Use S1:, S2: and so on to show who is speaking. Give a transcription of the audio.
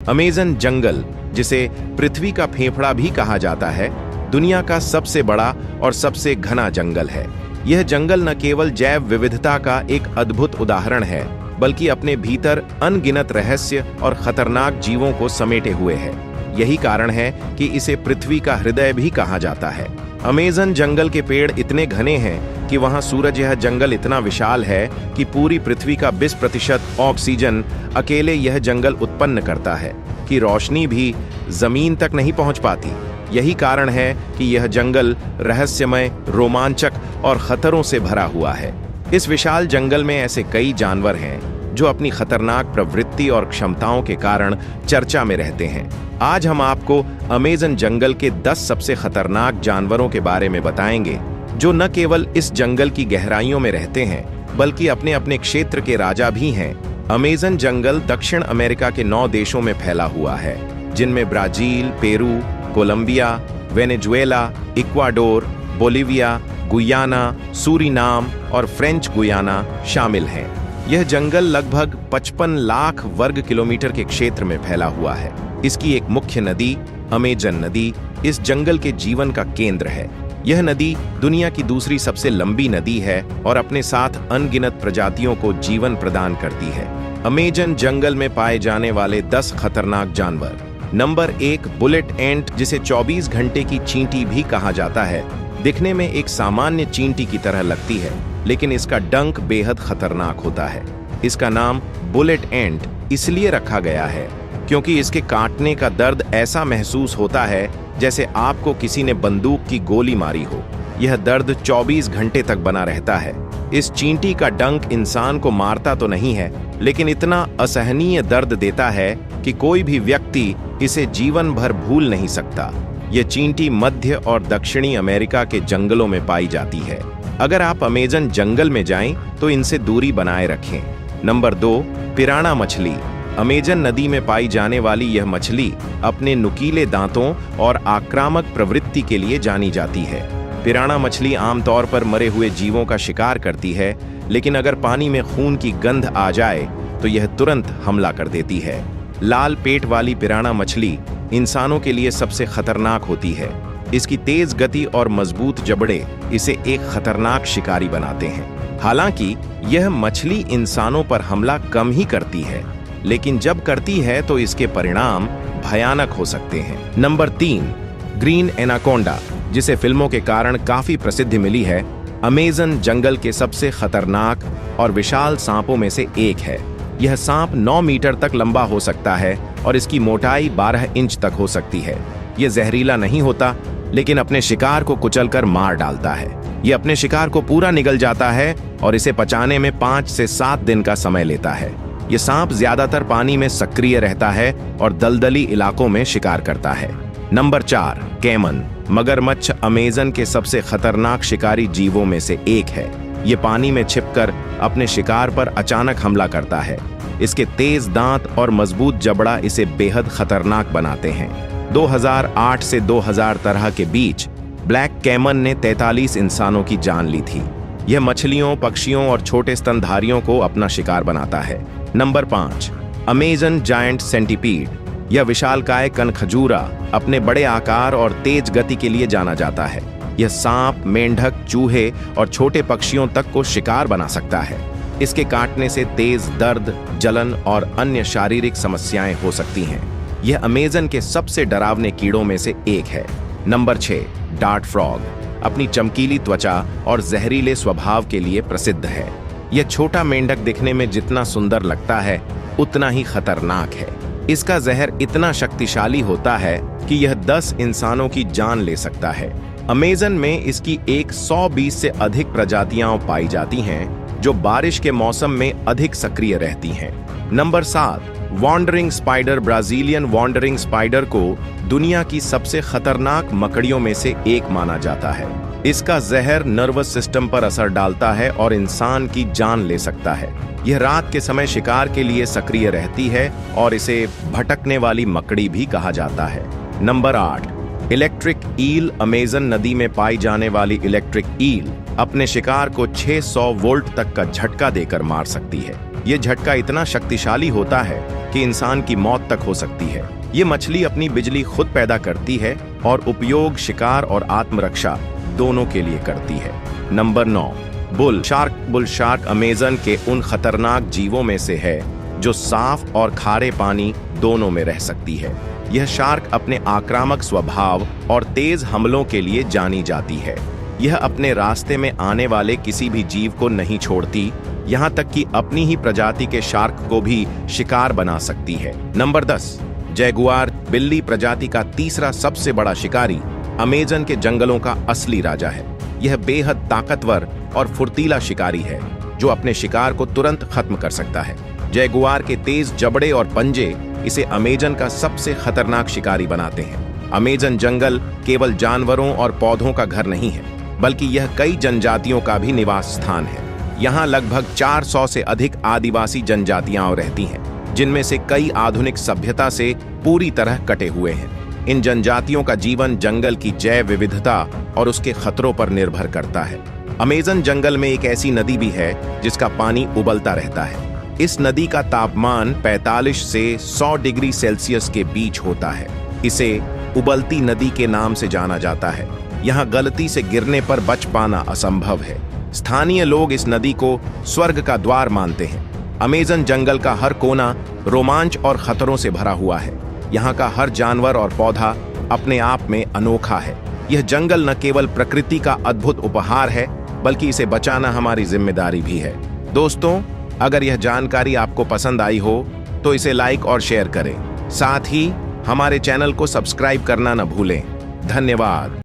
S1: Amazon जंगल, जिसे पृथ्वी का फेफड़ा भी कहा जाता है, दुनिया का सबसे बड़ा और सबसे घना जंगल है। यह जंगल न केवल जैव विविधता का एक अद्भुत उदाहरण है, बल्कि अपने भीतर अनगिनत रहस्य और खतरनाक जीवों को समेटे हुए है। यही कारण है कि इसे पृथ्वी का हृदय भी कहा जाता है। अमेज़न जंगल के पेड़ इतने घने हैं कि वहां सूरज यह जंगल इतना विशाल है कि पूरी पृथ्वी का 20% ऑक्सीजन अकेले यह जंगल उत्पन्न करता है कि रोशनी भी जमीन तक नहीं पहुंच पाती। यही कारण है कि यह जंगल रहस्यमय, रोमांचक और खतरों से भरा हुआ है। इस विशाल जंगल में ऐसे कई जानवर हैं जो अपनी खतरनाक प्रवृत्ति और क्षमताओं के कारण चर्चा में रहते हैं। आज हम आपको अमेज़न जंगल के 10 सबसे खतरनाक जानवरों के बारे में बताएंगे, जो न केवल इस जंगल की गहराइयों में रहते हैं, बल्कि अपने अपने क्षेत्र के राजा भी हैं। अमेज़न जंगल दक्षिण अमेरिका के 9 देशों में फैला हुआ है, जिनमें Brazil, Peru, Colombia, Venezuela, Ecuador, Bolivia, Guyana, Suriname और फ्रेंच गुयाना शामिल हैं। यह जंगल लगभग 55 लाख वर्ग किलोमीटर के क्षेत्र में फैला हुआ है। इसकी एक मुख्य नदी, अमेज़न नदी, इस जंगल के जीवन का केंद्र है। यह नदी दुनिया की दूसरी सबसे लंबी नदी है और अपने साथ अनगिनत प्रजातियों को जीवन प्रदान करती है। अमेज़न जंगल में पाए जाने वाले 10 खतरनाक जानवर। नंबर 1, बुलेट एंट, जिसे 24 घंटे की चींटी भी कहा जाता है। दिखने में एक सामान्य चींटी की तरह लगती है, लेकिन इसका डंक बेहद खतरनाक होता है। इसका नाम बुलेट एंट इसलिए रखा गया है क्योंकि इसके काटने का दर्द ऐसा महसूस होता है जैसे आपको किसी ने बंदूक की गोली मारी हो। यह दर्द 24 घंटे तक बना रहता है। इस चींटी का डंक इंसान को मारता तो नहीं है, लेकिन इतना असहनीय दर्द देता है कि कोई भी व्यक्ति इसे जीवन भर भूल नहीं सकता। यह चींटी मध्य और दक्षिणी अमेरिका के जंगलों में पाई जाती है। अगर आप अमेज़न जंगल में जाएं तो इनसे दूरी बनाए रखें। नंबर 2, पिराना मछली। अमेज़न नदी में पाई जाने वाली यह मछली अपने नुकीले दांतों और आक्रामक प्रवृत्ति के लिए जानी जाती है। पिराना मछली आमतौर पर मरे हुए जीवों का शिकार करती है, लेकिन अगर पानी में खून की गंध आ जाए तो यह तुरंत हमला कर देती है। लाल पेट वाली पिराना मछली इंसानों के लिए सबसे खतरनाक होती है। इसकी तेज गति और मजबूत जबड़े इसे एक खतरनाक शिकारी बनाते हैं। हालांकि यह मछली इंसानों पर हमला कम ही करती है, लेकिन जब करती है तो इसके परिणाम भयानक हो सकते हैं। नंबर 3, ग्रीन एनाकोंडा, जिसे फिल्मों के कारण काफी प्रसिद्धि मिली है, अमेज़न जंगल के सबसे खतरनाक और विशाल सांपों में से एक है। यह सांप 9 मीटर तक लंबा हो सकता है और इसकी मोटाई 12 इंच तक हो सकती है। यह जहरीला नहीं होता, लेकिन अपने शिकार को कुचलकर मार डालता है। यह अपने शिकार को पूरा निगल जाता है और इसे पचाने में 5 से 7 दिन का समय लेता है। यह सांप ज्यादातर पानी में सक्रिय रहता है और दलदली इलाकों में शिकार करता है। Number 4, caiman. मगरमच्छ अमेज़न के सबसे खतरनाक शिकारी जीवों में से एक है। ये पानी में छिपकर अपने शिकार पर अचानक हमला करता है। इसके तेज दांत और मजबूत जबड़ा इसे बेहद खतरनाक बनाते हैं। 2008 से 2000 तरह के बीच ब्लैक कैमन ने 43 इंसानों की जान ली थी। यह मछलियों, पक्षियों और छोटे स्तनधारियों को अपना शिकार बनाता है। Number 5, Amazon giant centipede. यह विशालकाय कनखजूरा अपने बड़े आकार और तेज गति के लिए जाना जाता है। यह सांप, मेंढक, चूहे और छोटे पक्षियों तक को शिकार बना सकता है। इसके काटने से तेज दर्द, जलन और अन्य शारीरिक समस्याएं हो सकती हैं। यह अमेज़न के सबसे डरावने कीड़ों में से एक है। Number 6, dart frog. अपनी चमकीली त्वचा और जहरीले स्वभाव के लिए प्रसिद्ध है। यह छोटा मेंढक दिखने में जितना सुंदर लगता है, उतना ही खतरनाक है। इसका जहर इतना शक्तिशाली होता है कि यह 10 इंसानों की जान ले सकता है। अमेज़न में इसकी 120 से अधिक प्रजातियां पाई जाती हैं, जो बारिश के मौसम में अधिक सक्रिय रहती हैं। Number 7, wandering spider. Brazilian wandering spider को दुनिया की सबसे खतरनाक मकड़ियों में से एक माना जाता है। इसका जहर नर्वस सिस्टम पर असर डालता है और इंसान की जान ले सकता है। यह रात के समय शिकार के लिए सक्रिय रहती है और इसे भटकने वाली मकड़ी भी कहा जाता है। Number 8, electric eel. अमेज़न नदी में पाई जाने वाली इलेक्ट्रिक ईल अपने शिकार को 600 वोल्ट तक का झटका देकर मार सकती है। ये झटका इतना शक्तिशाली होता है कि इंसान की मौत तक हो सकती है। ये मछली अपनी बिजली खुद पैदा करती है और उपयोग शिकार और आत्मरक्षा दोनों के लिए करती है। नंबर 9, बुल शार्क अमेज़न के उन खतरनाक जीवों में से है जो साफ और खारे पानी दोनों में रह सकती है। यह शार्क अपने आक्रामक स्वभाव और तेज हमलों के लिए जानी जाती है। यह अपने रास्ते में आने वाले किसी भी जीव को नहीं छोड़ती, यहाँ तक कि अपनी ही प्रजाति के शार्क को भी शिकार बना सकती है। नंबर 10, जैगुआर बिल्ली प्रजाति का तीसरा सबसे बड़ा शिकारी अमेज़न के जंगलों का असली राजा है। यह बेहद ताकतवर और फुर्तीला शिकारी है जो अपने शिकार को तुरंत खत्म कर सकता है। जैगुआर के तेज जबड़े और पंजे इसे अमेज़न का सबसे खतरनाक शिकारी बनाते हैं। अमेज़न जंगल केवल जानवरों और पौधों का घर नहीं है, बल्कि यह कई जनजातियों का भी निवास स्थान है। यहाँ लगभग 400 से अधिक आदिवासी जनजातियां रहती हैं, जिनमें से कई आधुनिक सभ्यता से पूरी तरह कटे हुए हैं। इन जनजातियों का जीवन जंगल की जैव विविधता और उसके खतरों पर निर्भर करता है। अमेज़न जंगल में एक ऐसी नदी भी है जिसका पानी उबलता रहता है। इस नदी का तापमान 45 से 100 डिग्री सेल्सियस के बीच होता है। इसे उबलती नदी के नाम से जाना जाता है। यहाँ गलती से गिरने पर बच पाना असंभव है। स्थानीय लोग इस नदी को स्वर्ग का द्वार मानते हैं। अमेज़न जंगल का हर कोना रोमांच और खतरों से भरा हुआ है। यहाँ का हर जानवर और पौधा अपने आप में अनोखा है। यह जंगल न केवल प्रकृति का अद्भुत उपहार है, बल्कि इसे बचाना हमारी जिम्मेदारी भी है। दोस्तों, अगर यह जानकारी आपको पसंद आई हो तो इसे लाइक और शेयर करें। साथ ही हमारे चैनल को सब्सक्राइब करना न भूलें। धन्यवाद।